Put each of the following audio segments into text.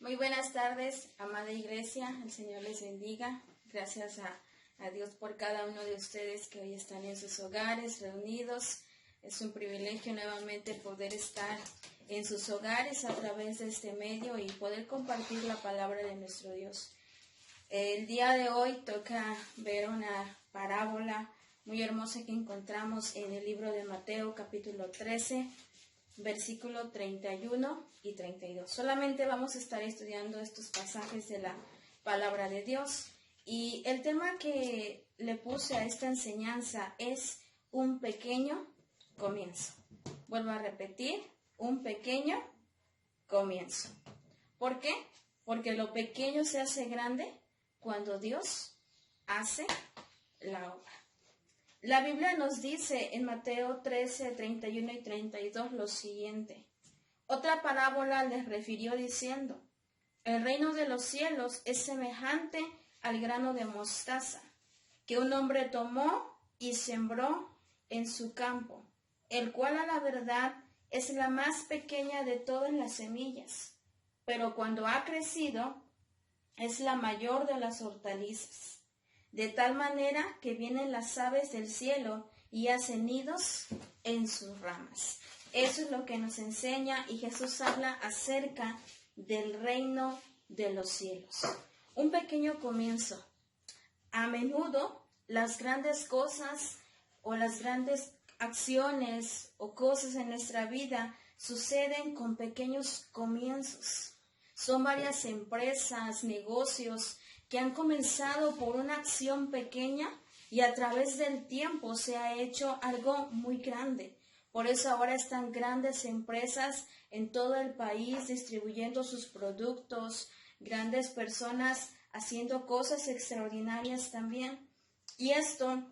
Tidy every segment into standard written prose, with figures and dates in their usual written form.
Muy buenas tardes, amada iglesia, el Señor les bendiga. Gracias a Dios por cada uno de ustedes que hoy están en sus hogares reunidos. Es un privilegio nuevamente poder estar en sus hogares a través de este medio y poder compartir la palabra de nuestro Dios. El día de hoy toca ver una parábola muy hermosa que encontramos en el libro de Mateo, capítulo 13, versículo 31 y 32. Solamente vamos a estar estudiando estos pasajes de la palabra de Dios. Y el tema que le puse a esta enseñanza es un pequeño comienzo. Vuelvo a repetir, un pequeño comienzo. ¿Por qué? Porque lo pequeño se hace grande cuando Dios hace la obra. La Biblia nos dice en Mateo 13, 31 y 32 lo siguiente. Otra parábola les refirió diciendo, el reino de los cielos es semejante al grano de mostaza, que un hombre tomó y sembró en su campo, el cual a la verdad es la más pequeña de todas las semillas, pero cuando ha crecido es la mayor de las hortalizas. De tal manera que vienen las aves del cielo y hacen nidos en sus ramas. Eso es lo que nos enseña y Jesús habla acerca del reino de los cielos. Un pequeño comienzo. A menudo las grandes cosas o las grandes acciones o cosas en nuestra vida suceden con pequeños comienzos. Son varias empresas, negocios que han comenzado por una acción pequeña y a través del tiempo se ha hecho algo muy grande. Por eso ahora están grandes empresas en todo el país distribuyendo sus productos, grandes personas haciendo cosas extraordinarias también. Y esto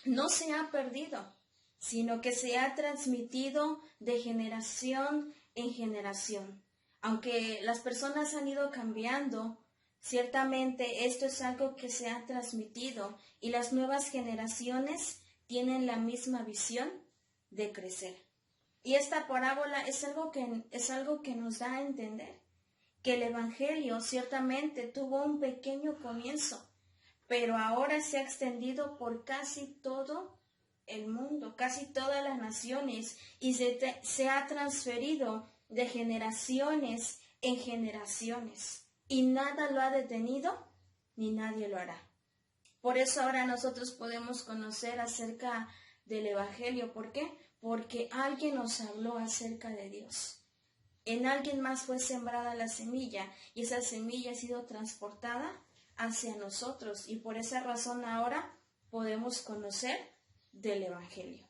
no se ha perdido, sino que se ha transmitido de generación en generación. Aunque las personas han ido cambiando, ciertamente esto es algo que se ha transmitido y las nuevas generaciones tienen la misma visión de crecer. Y esta parábola es algo que nos da a entender que el Evangelio ciertamente tuvo un pequeño comienzo, pero ahora se ha extendido por casi todo el mundo, casi todas las naciones y se ha transferido de generaciones en generaciones. Y nada lo ha detenido, ni nadie lo hará. Por eso ahora nosotros podemos conocer acerca del Evangelio. ¿Por qué? Porque alguien nos habló acerca de Dios. En alguien más fue sembrada la semilla y esa semilla ha sido transportada hacia nosotros. Y por esa razón ahora podemos conocer del Evangelio.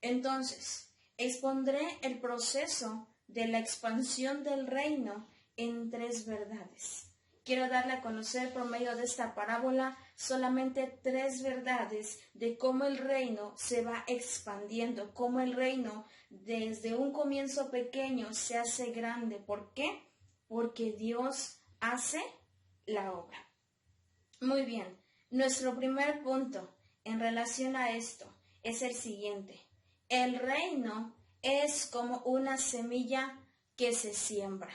Entonces, expondré el proceso de la expansión del reino en 3 verdades. Quiero darle a conocer por medio de esta parábola solamente 3 verdades de cómo el reino se va expandiendo, cómo el reino desde un comienzo pequeño se hace grande. ¿Por qué? Porque Dios hace la obra. Muy bien, nuestro primer punto en relación a esto es el siguiente. El reino es como una semilla que se siembra.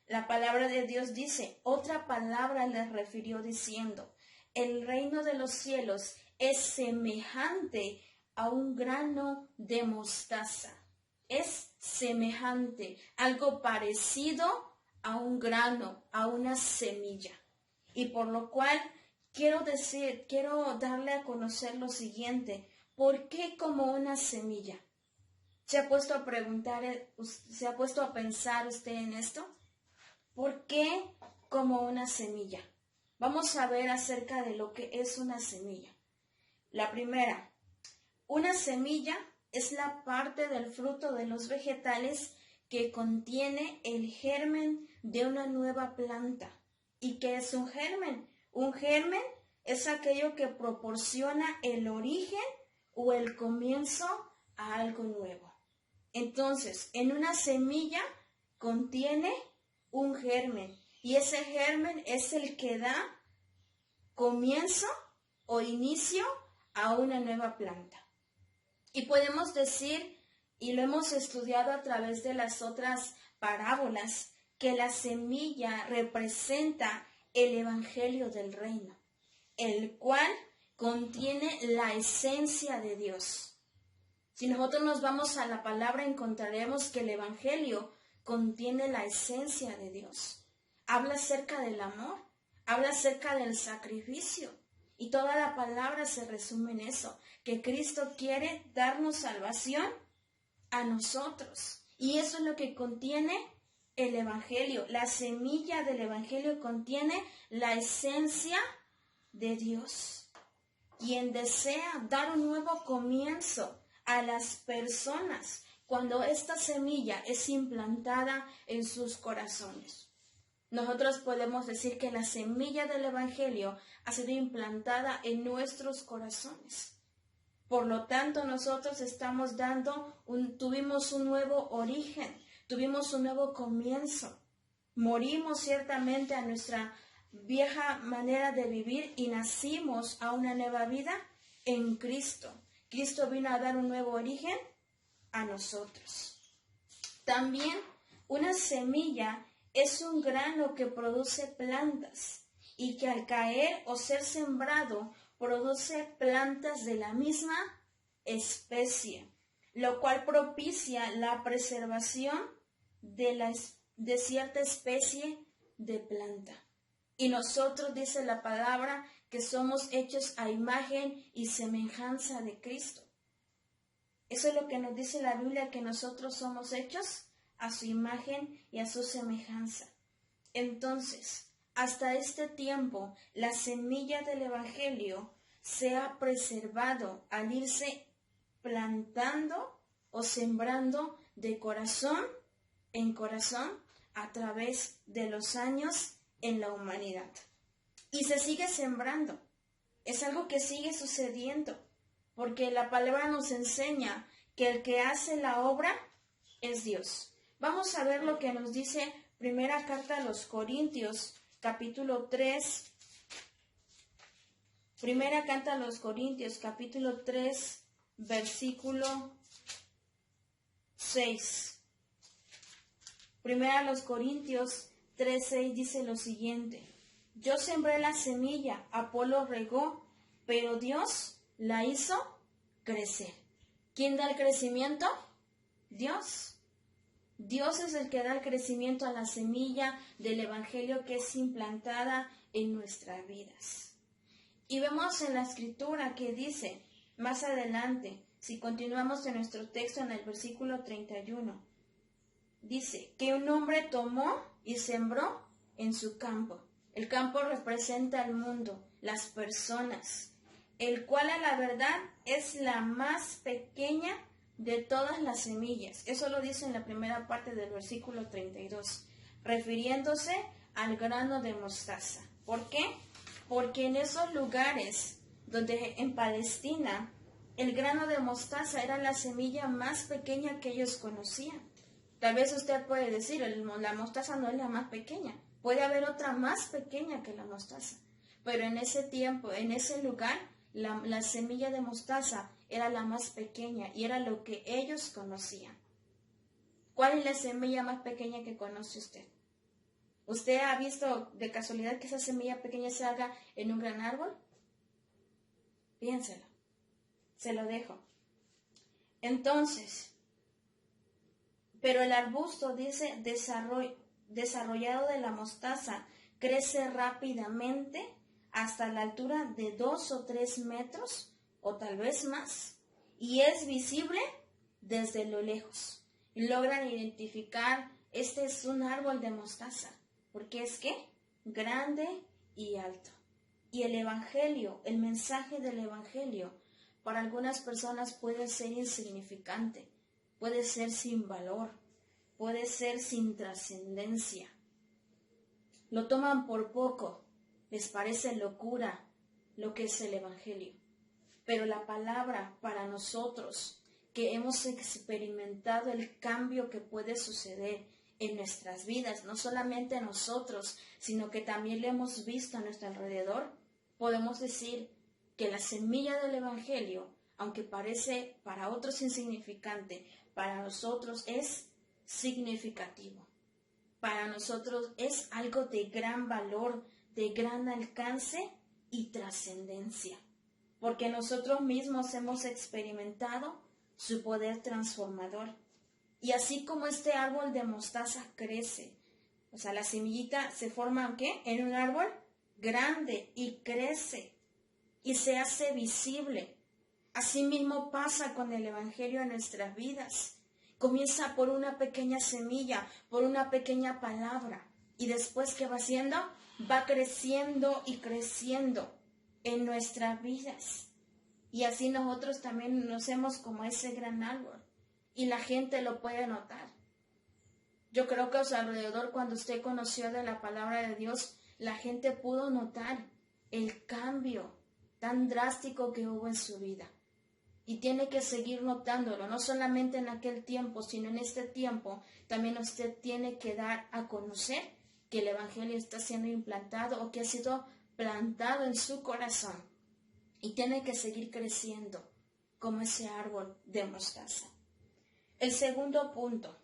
La palabra de Dios dice, otra palabra les refirió diciendo, el reino de los cielos es semejante a un grano de mostaza. Es semejante, algo parecido a un grano, a una semilla. Y por lo cual quiero darle a conocer lo siguiente, ¿por qué como una semilla? ¿Se ha puesto a pensar usted en esto? ¿Por qué como una semilla? Vamos a ver acerca de lo que es una semilla. La primera, una semilla es la parte del fruto de los vegetales que contiene el germen de una nueva planta. ¿Y qué es un germen? Un germen es aquello que proporciona el origen o el comienzo a algo nuevo. Entonces, en una semilla contiene un germen y ese germen es el que da comienzo o inicio a una nueva planta. Y podemos decir, y lo hemos estudiado a través de las otras parábolas, que la semilla representa el evangelio del reino, el cual contiene la esencia de Dios. Si nosotros nos vamos a la palabra, encontraremos que el evangelio contiene la esencia de Dios. Habla acerca del amor, habla acerca del sacrificio, y toda la palabra se resume en eso, que Cristo quiere darnos salvación a nosotros. Y eso es lo que contiene el evangelio. La semilla del evangelio contiene la esencia de Dios. Quien desea dar un nuevo comienzo a las personas cuando esta semilla es implantada en sus corazones. Nosotros podemos decir que la semilla del evangelio ha sido implantada en nuestros corazones. Por lo tanto, nosotros tuvimos un nuevo origen, tuvimos un nuevo comienzo. Morimos ciertamente a nuestra vieja manera de vivir y nacimos a una nueva vida en Cristo. Cristo vino a dar un nuevo origen a nosotros. También una semilla es un grano que produce plantas y que al caer o ser sembrado produce plantas de la misma especie, lo cual propicia la preservación de cierta especie de planta. Y nosotros, dice la palabra, que somos hechos a imagen y semejanza de Cristo. Eso es lo que nos dice la Biblia, que nosotros somos hechos a su imagen y a su semejanza. Entonces, hasta este tiempo, la semilla del evangelio se ha preservado al irse plantando o sembrando de corazón en corazón a través de los años en la humanidad. Y se sigue sembrando. Es algo que sigue sucediendo, porque la palabra nos enseña que el que hace la obra es Dios. Vamos a ver lo que nos dice Primera Carta a los Corintios, capítulo 3. Primera Carta a los Corintios, capítulo 3, versículo 6. Primera a los Corintios 3:6 dice lo siguiente: yo sembré la semilla, Apolo regó, pero Dios la hizo crecer. ¿Quién da el crecimiento? Dios. Dios es el que da el crecimiento a la semilla del evangelio que es implantada en nuestras vidas. Y vemos en la escritura que dice más adelante, si continuamos en nuestro texto en el versículo 31, dice que un hombre tomó y sembró en su campo. El campo representa al mundo, las personas, el cual a la verdad es la más pequeña de todas las semillas. Eso lo dice en la primera parte del versículo 32, refiriéndose al grano de mostaza. ¿Por qué? Porque en esos lugares donde en Palestina el grano de mostaza era la semilla más pequeña que ellos conocían. Tal vez usted puede decir, la mostaza no es la más pequeña. Puede haber otra más pequeña que la mostaza. Pero en ese tiempo, en ese lugar, la semilla de mostaza era la más pequeña y era lo que ellos conocían. ¿Cuál es la semilla más pequeña que conoce usted? ¿Usted ha visto de casualidad que esa semilla pequeña salga en un gran árbol? Piénselo. Se lo dejo. Entonces, pero el arbusto, dice, desarrollado de la mostaza, crece rápidamente hasta la altura de 2 o 3 metros, o tal vez más, y es visible desde lo lejos. Y logran identificar, este es un árbol de mostaza, porque es ¿qué? Grande y alto. Y el evangelio, el mensaje del evangelio, para algunas personas puede ser insignificante, puede ser sin valor, puede ser sin trascendencia. Lo toman por poco, les parece locura lo que es el evangelio. Pero la palabra para nosotros, que hemos experimentado el cambio que puede suceder en nuestras vidas, no solamente nosotros, sino que también lo hemos visto a nuestro alrededor, podemos decir que la semilla del evangelio, aunque parece para otros insignificante, para nosotros es significativo. para nosotros es algo de gran valor, de gran alcance y trascendencia, porque nosotros mismos hemos experimentado su poder transformador. Y así como este árbol de mostaza crece, o sea, la semillita se forma ¿qué? En un árbol grande y crece y se hace visible. Así mismo pasa con el Evangelio en nuestras vidas. Comienza por una pequeña semilla, por una pequeña palabra, y después ¿qué va haciendo? Va creciendo y creciendo en nuestras vidas. Y así nosotros también nos hacemos como ese gran árbol, y la gente lo puede notar. Yo creo que a su alrededor, cuando usted conoció de la palabra de Dios, la gente pudo notar el cambio tan drástico que hubo en su vida. Y tiene que seguir notándolo, no solamente en aquel tiempo, sino en este tiempo. También usted tiene que dar a conocer que el Evangelio está siendo implantado o que ha sido plantado en su corazón. Y tiene que seguir creciendo como ese árbol de mostaza. El segundo punto,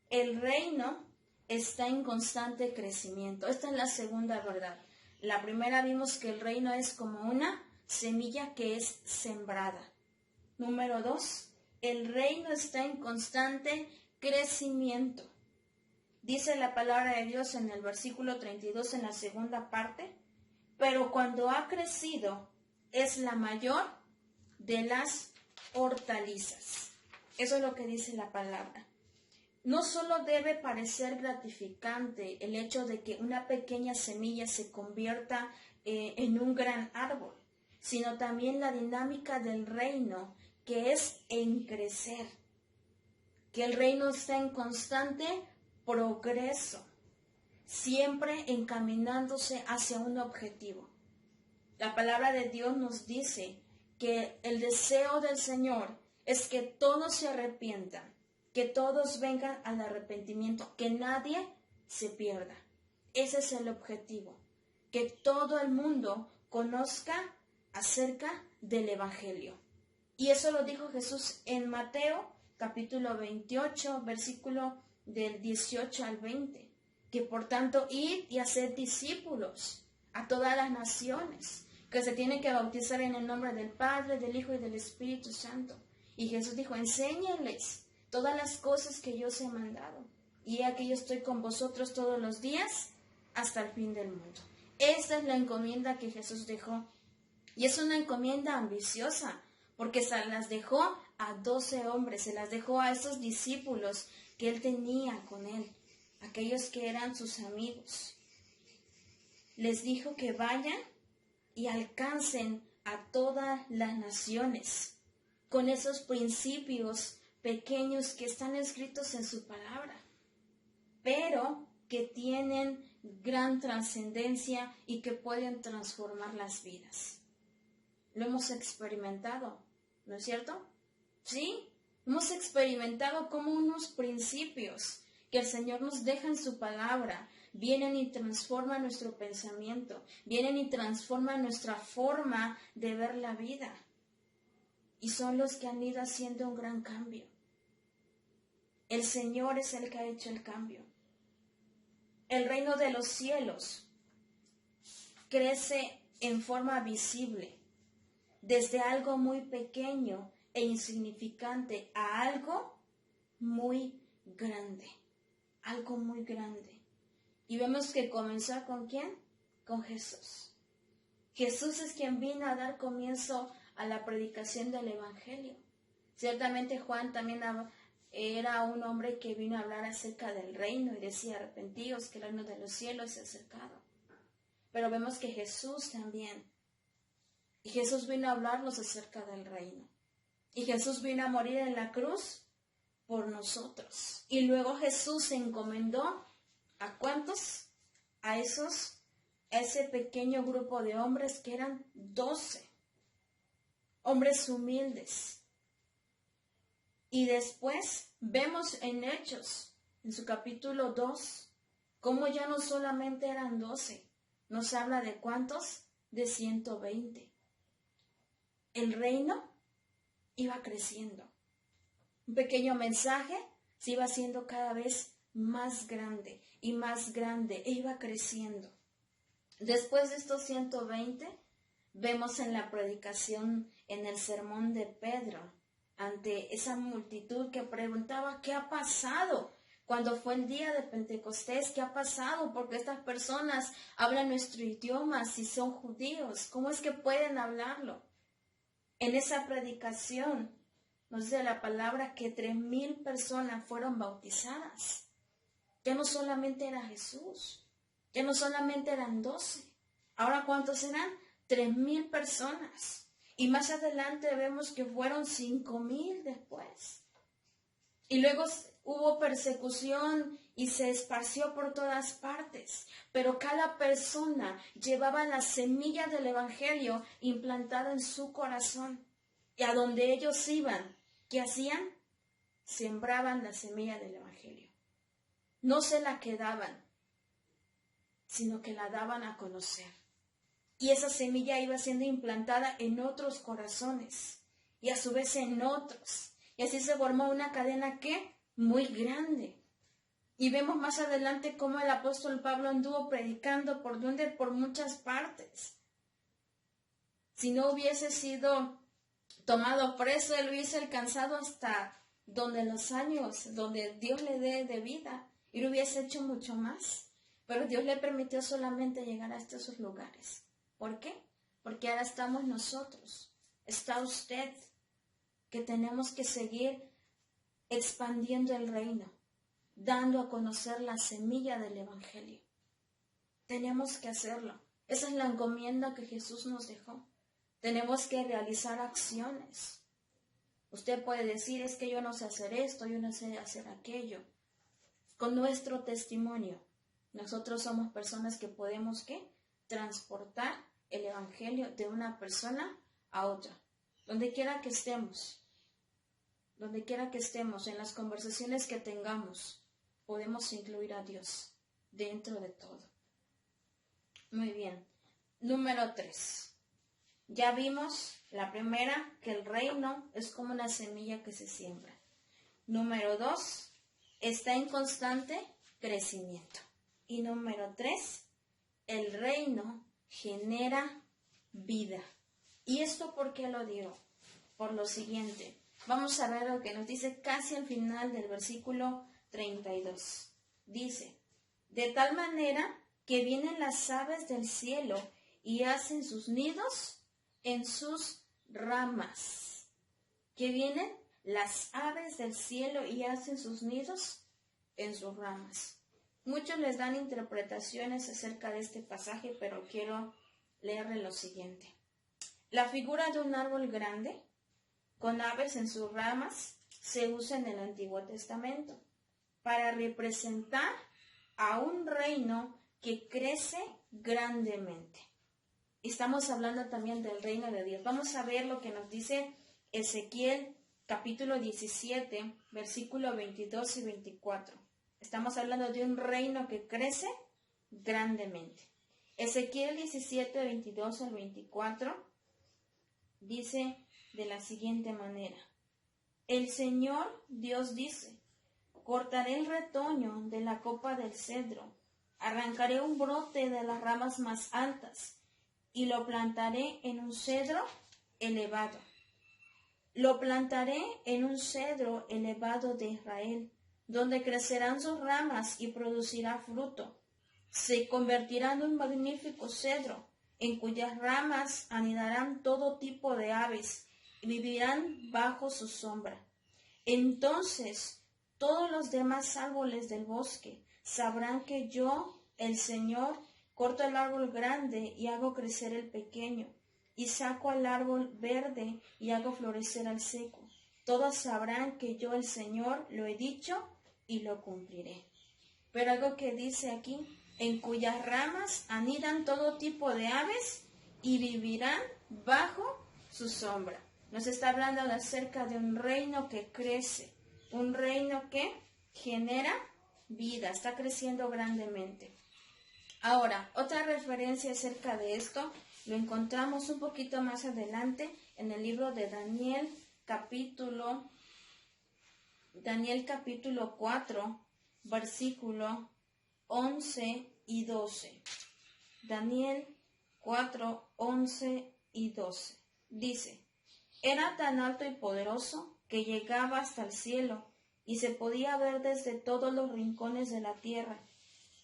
el reino está en constante crecimiento. Esta es la segunda verdad. La primera vimos que el reino es como una semilla que es sembrada. Número 2, el reino está en constante crecimiento. Dice la palabra de Dios en el versículo 32 en la segunda parte, pero cuando ha crecido es la mayor de las hortalizas. Eso es lo que dice la palabra. No solo debe parecer gratificante el hecho de que una pequeña semilla se convierta en un gran árbol, sino también la dinámica del reino, que es en crecer, que el reino está en constante progreso, siempre encaminándose hacia un objetivo. La palabra de Dios nos dice que el deseo del Señor es que todos se arrepientan, que todos vengan al arrepentimiento, que nadie se pierda. Ese es el objetivo, que todo el mundo conozca acerca del Evangelio. Y eso lo dijo Jesús en Mateo, capítulo 28, versículo del 18 al 20, que por tanto id y haced discípulos a todas las naciones, que se tienen que bautizar en el nombre del Padre, del Hijo y del Espíritu Santo. Y Jesús dijo, enséñenles todas las cosas que yo os he mandado, y aquí yo estoy con vosotros todos los días hasta el fin del mundo. Esta es la encomienda que Jesús dejó, y es una encomienda ambiciosa, porque se las dejó a 12 hombres, se las dejó a esos discípulos que él tenía con él, aquellos que eran sus amigos. Les dijo que vayan y alcancen a todas las naciones con esos principios pequeños que están escritos en su palabra, pero que tienen gran trascendencia y que pueden transformar las vidas. Lo hemos experimentado, ¿no es cierto? Sí, hemos experimentado como unos principios que el Señor nos deja en su palabra vienen y transforman nuestro pensamiento, vienen y transforman nuestra forma de ver la vida. Y son los que han ido haciendo un gran cambio. El Señor es el que ha hecho el cambio. El reino de los cielos crece en forma visible, desde algo muy pequeño e insignificante a algo muy grande, algo muy grande. Y vemos que comenzó ¿con quién? Con Jesús. Jesús es quien vino a dar comienzo a la predicación del Evangelio. Ciertamente Juan también era un hombre que vino a hablar acerca del reino y decía, arrepentíos que el reino de los cielos se ha acercado. Pero vemos que Jesús también, y Jesús vino a hablarnos acerca del reino. Y Jesús vino a morir en la cruz por nosotros. Y luego Jesús se encomendó ¿a cuántos? A ese pequeño grupo de hombres que eran 12. Hombres humildes. Y después vemos en Hechos, en su capítulo 2, cómo ya no solamente eran 12, nos habla de ¿cuántos? De 120. El reino iba creciendo. Un pequeño mensaje se iba haciendo cada vez más grande y más grande, e iba creciendo. Después de estos 120, vemos en la predicación, en el sermón de Pedro, ante esa multitud que preguntaba, ¿qué ha pasado? Cuando fue el día de Pentecostés, ¿qué ha pasado? Porque estas personas hablan nuestro idioma, si son judíos, ¿cómo es que pueden hablarlo? En esa predicación nos dice la palabra que 3,000 personas fueron bautizadas. Ya no solamente era Jesús, ya no solamente eran 12. Ahora, ¿cuántos eran? 3,000 personas. Y más adelante vemos que fueron 5,000 después. Y luego hubo persecución y se esparció por todas partes. Pero cada persona llevaba la semilla del evangelio implantada en su corazón. Y a donde ellos iban, ¿qué hacían? Sembraban la semilla del evangelio. No se la quedaban, sino que la daban a conocer. Y esa semilla iba siendo implantada en otros corazones y a su vez en otros. Y así se formó una cadena que muy grande. Y vemos más adelante cómo el apóstol Pablo anduvo predicando por muchas partes. Si no hubiese sido tomado preso, él hubiese alcanzado hasta los años donde Dios le dé de vida y lo hubiese hecho mucho más. Pero Dios le permitió solamente llegar hasta esos lugares. ¿Por qué? Porque ahora estamos nosotros, está usted, que tenemos que seguir expandiendo el reino, dando a conocer la semilla del evangelio. Tenemos que hacerlo. Esa es la encomienda que Jesús nos dejó. Tenemos que realizar acciones. Usted puede decir, es que yo no sé hacer esto, yo no sé hacer aquello. Con nuestro testimonio, nosotros somos personas que podemos, ¿qué? Transportar el evangelio de una persona a otra. Donde quiera que estemos, en las conversaciones que tengamos, podemos incluir a Dios dentro de todo. Muy bien. Número 3. Ya vimos la primera, que el reino es como una semilla que se siembra. Número 2, está en constante crecimiento. Y número 3, el reino genera vida. ¿Y esto por qué lo digo? Por lo siguiente. Vamos a ver lo que nos dice casi al final del versículo 32. Dice, de tal manera que vienen las aves del cielo y hacen sus nidos en sus ramas. Que vienen las aves del cielo y hacen sus nidos en sus ramas. Muchos les dan interpretaciones acerca de este pasaje, pero quiero leerle lo siguiente. La figura de un árbol grande, con aves en sus ramas, se usa en el Antiguo Testamento para representar a un reino que crece grandemente. Estamos hablando también del reino de Dios. Vamos a ver lo que nos dice Ezequiel, capítulo 17, versículo 22 y 24. Estamos hablando de un reino que crece grandemente. Ezequiel 17, 22 al 24 dice de la siguiente manera. El Señor Dios dice, cortaré el retoño de la copa del cedro, arrancaré un brote de las ramas más altas y lo plantaré en un cedro elevado. Lo plantaré en un cedro elevado de Israel, donde crecerán sus ramas y producirá fruto. Se convertirá en un magnífico cedro, en cuyas ramas anidarán todo tipo de aves y vivirán bajo su sombra. Entonces todos los demás árboles del bosque sabrán que yo, el Señor, corto el árbol grande y hago crecer el pequeño, y saco al árbol verde y hago florecer al seco. Todos sabrán que yo, el Señor, lo he dicho y lo cumpliré. Pero algo que dice aquí, en cuyas ramas anidan todo tipo de aves y vivirán bajo su sombra. Nos está hablando acerca de un reino que crece, un reino que genera vida, está creciendo grandemente. Ahora, otra referencia acerca de esto lo encontramos un poquito más adelante en el libro de Daniel capítulo 4, versículo 11 y 12. Daniel 4, 11 y 12. Dice, era tan alto y poderoso que llegaba hasta el cielo y se podía ver desde todos los rincones de la tierra.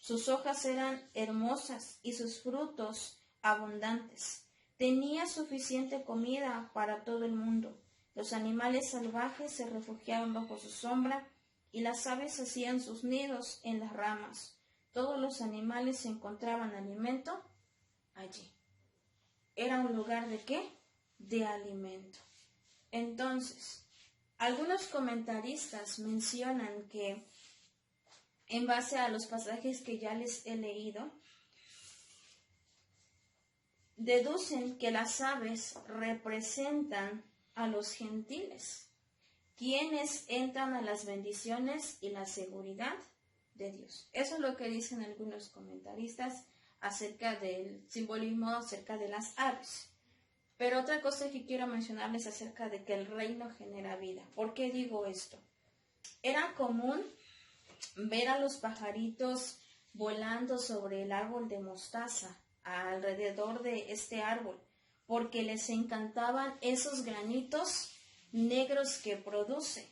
Sus hojas eran hermosas y sus frutos abundantes. Tenía suficiente comida para todo el mundo. Los animales salvajes se refugiaban bajo su sombra y las aves hacían sus nidos en las ramas. Todos los animales encontraban alimento allí. Era un lugar ¿de qué? De alimento. Entonces, algunos comentaristas mencionan que, en base a los pasajes que ya les he leído, deducen que las aves representan a los gentiles, quienes entran a las bendiciones y la seguridad de Dios. Eso es lo que dicen algunos comentaristas acerca del simbolismo acerca de las aves. Pero otra cosa que quiero mencionarles acerca de que el reino genera vida. ¿Por qué digo esto? Era común ver a los pajaritos volando sobre el árbol de mostaza, alrededor de este árbol, porque les encantaban esos granitos negros que produce,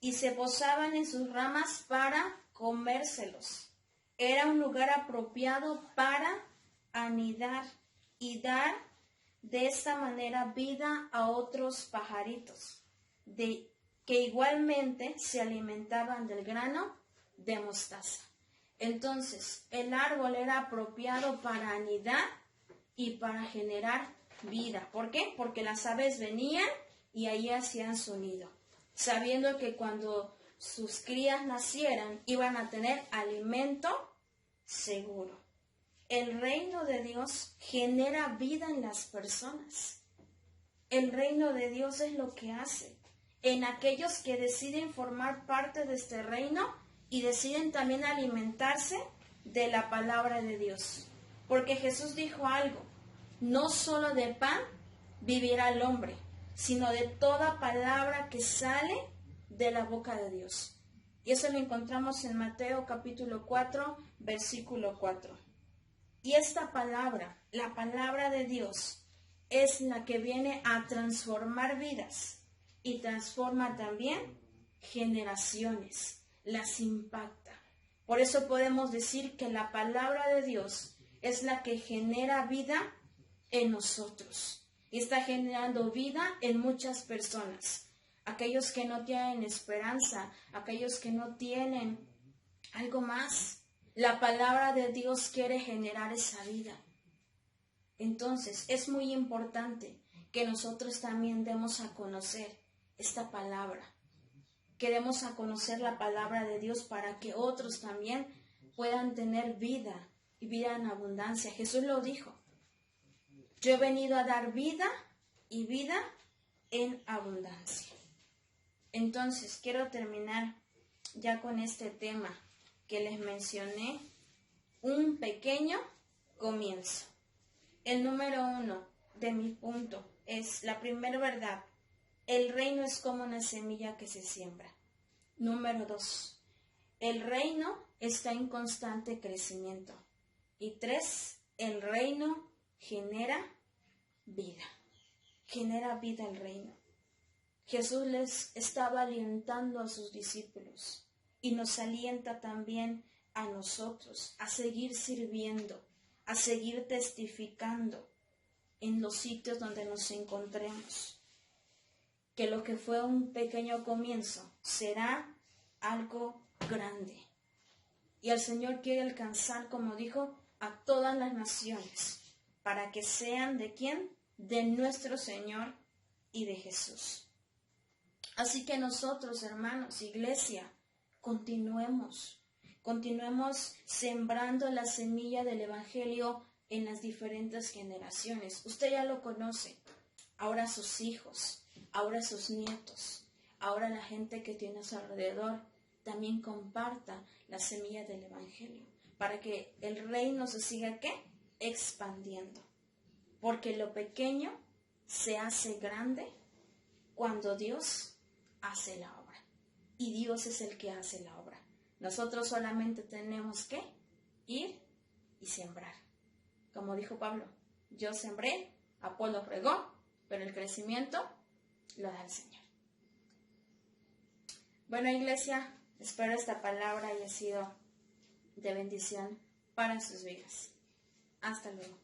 y se posaban en sus ramas para comérselos. Era un lugar apropiado para anidar y dar de esta manera vida a otros pajaritos, que igualmente se alimentaban del grano de mostaza. Entonces, el árbol era apropiado para anidar y para generar vida. ¿Por qué? Porque las aves venían y ahí hacían su nido, sabiendo que cuando sus crías nacieran iban a tener alimento seguro. El reino de Dios genera vida en las personas. El reino de Dios es lo que hace en aquellos que deciden formar parte de este reino y deciden también alimentarse de la palabra de Dios. Porque Jesús dijo algo, no solo de pan vivirá el hombre, sino de toda palabra que sale de la boca de Dios. Y eso lo encontramos en Mateo capítulo 4, versículo 4. Y esta palabra, la palabra de Dios, es la que viene a transformar vidas y transforma también generaciones, las impacta. Por eso podemos decir que la palabra de Dios es la que genera vida en nosotros y está generando vida en muchas personas. Aquellos que no tienen esperanza, aquellos que no tienen algo más. La palabra de Dios quiere generar esa vida. Entonces, es muy importante que nosotros también demos a conocer esta palabra. Que demos a conocer la palabra de Dios para que otros también puedan tener vida y vida en abundancia. Jesús lo dijo. Yo he venido a dar vida y vida en abundancia. Entonces, quiero terminar ya con este tema que les mencioné, un pequeño comienzo. El número 1 de mi punto es la primera verdad. El reino es como una semilla que se siembra. Número 2. El reino está en constante crecimiento. Y 3. El reino genera vida. Genera vida el reino. Jesús les estaba alientando a sus discípulos y nos alienta también a nosotros a seguir sirviendo, a seguir testificando en los sitios donde nos encontremos. Que lo que fue un pequeño comienzo será algo grande. Y el Señor quiere alcanzar, como dijo, a todas las naciones, para que sean ¿de quién? De nuestro Señor y de Jesús. Así que nosotros, hermanos, iglesia, continuemos sembrando la semilla del Evangelio en las diferentes generaciones. Usted ya lo conoce, ahora sus hijos, ahora sus nietos, ahora la gente que tiene a su alrededor también comparta la semilla del Evangelio, para que el reino se siga, ¿qué? Expandiendo. Porque lo pequeño se hace grande cuando Dios hace la obra. Y Dios es el que hace la obra. Nosotros solamente tenemos que ir y sembrar. Como dijo Pablo, yo sembré, Apolo regó, pero el crecimiento lo da el Señor. Bueno, iglesia, espero esta palabra haya sido de bendición para sus vidas. Hasta luego.